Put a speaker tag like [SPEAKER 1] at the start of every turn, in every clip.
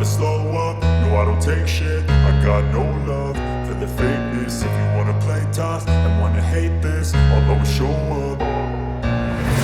[SPEAKER 1] slow up, no I don't take shit. I got no love for the fakeness. If you wanna play tough and wanna hate this, I'll always show up.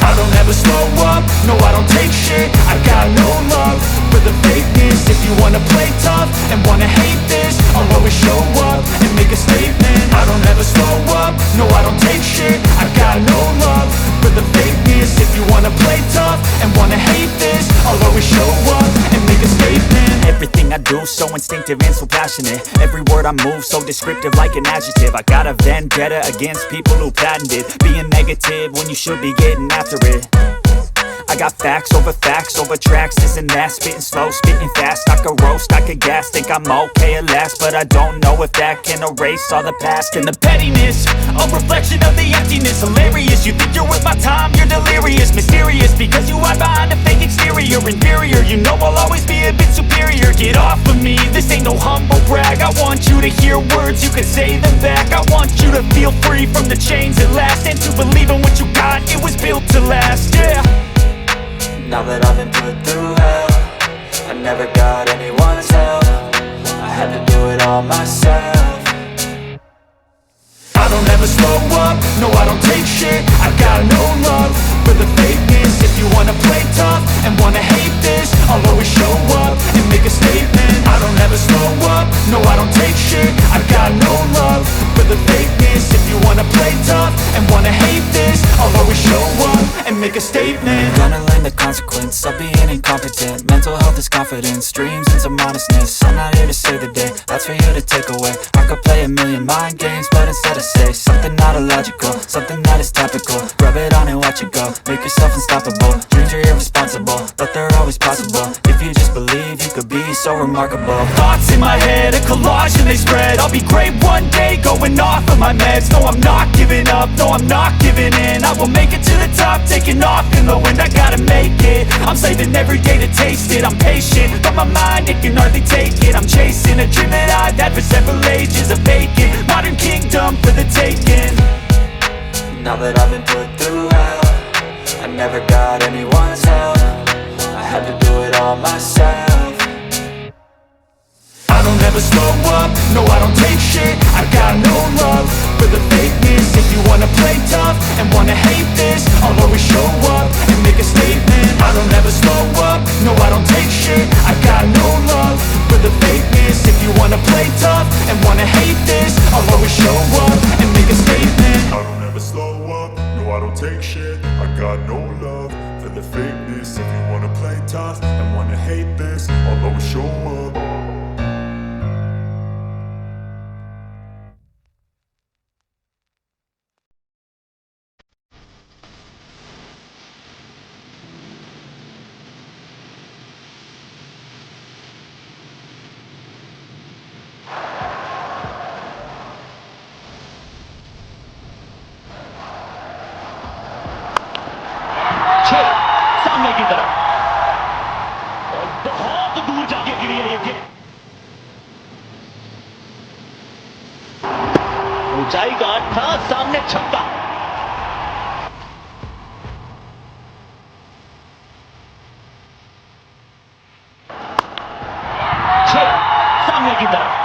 [SPEAKER 1] I don't ever slow up, no I don't take shit. I got no love for the fakeness. If you wanna play tough and wanna hate this, I'll always show up and make a statement. I don't ever slow up, no I don't take shit. I got no love for the fakeness. If you wanna play tough and wanna hate this, I'll always show up and make a statement. Everything I do so instinctive and so passionate. Every word I move so descriptive like an adjective. I got a vendetta against people who patented being negative when you should be getting after it. I got facts over tracks, this and that. Spitting slow, spitting fast, I could roast, I could gas. Think I'm okay at last, but I don't know if that can erase all the past. And the pettiness, a reflection of the emptiness. Hilarious, you think you're worth my time, you're delirious. Mysterious, because you hide behind a fake exterior. Inferior, you know I'll always be a bit superior. Get off of me, this ain't no humble brag. I want you to hear words, you can say them back. I want you to feel free from the chains at last, and to believe in what you got, it was built to last, yeah.
[SPEAKER 2] Now that I've been put through hell, I never got anyone's help. I had to do it all myself.
[SPEAKER 1] I don't ever slow up, no I don't take shit. I got no love for the fakeness. If you wanna play tough and wanna hate this, I'll always show up and make a statement. I don't ever slow up, no I don't take shit. I got no love for the fakeness. If you wanna play tough and wanna hate this, I'll always show up and make a statement.
[SPEAKER 2] Gonna learn the consequence of being incompetent. Mental health is confidence, dreams and some modestness. I'm not here to save the day, that's for you to take away. I could play a million mind games, but instead I say something not illogical, something that is topical. Rub it on and watch it go, make yourself unstoppable. Dreams are irresponsible, but they're always possible. If you just believe, you could be so remarkable.
[SPEAKER 1] Thoughts in my head, a collage and they spread. I'll be great one day, going off of my meds. No, I'm not giving up, no, I'm not giving in. I will make it to the top, taking off in the wind. I gotta make it, I'm saving every day to taste it. I'm patient, but my mind, it can hardly take it. I'm chasing a dream that I've had for several ages. A vacant, modern kingdom for the taking.
[SPEAKER 2] Now that I've been put through hell, I never got anyone's help. I had to do it all myself.
[SPEAKER 1] I don't ever slow up, no I don't take shit. I got no love for the fakeness. If you wanna play tough and wanna hate this, I'll always show up and make a statement. I don't ever slow up, no I don't take shit. I got no love for the fakeness. If you wanna play tough and wanna hate this, I'll always show up and make a statement. I don't ever slow up, no I don't take shit. I got no love for the fakeness. If you wanna play tough and wanna hate this, I'll always show up.
[SPEAKER 3] सामने की तरफ और बहुत दूर जाके गिरी है ये गेंद। ऊंचाई गांठ था, सामने छक्का। सामने की तरफ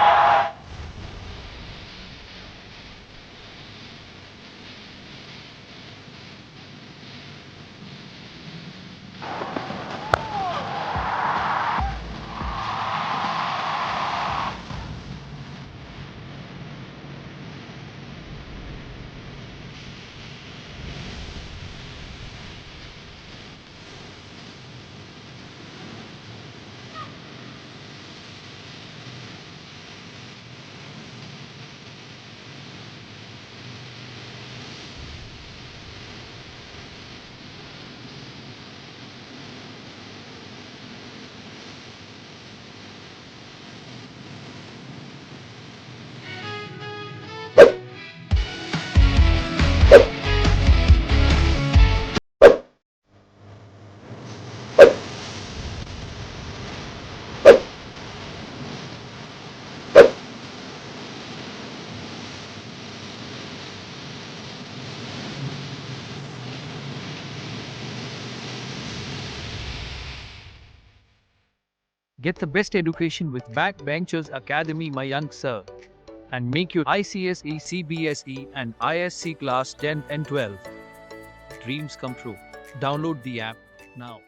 [SPEAKER 4] Get the best education with Backbenchers Academy, my young sir, and make your ICSE, CBSE, and ISC class 10 and 12 dreams come true. Download the app now.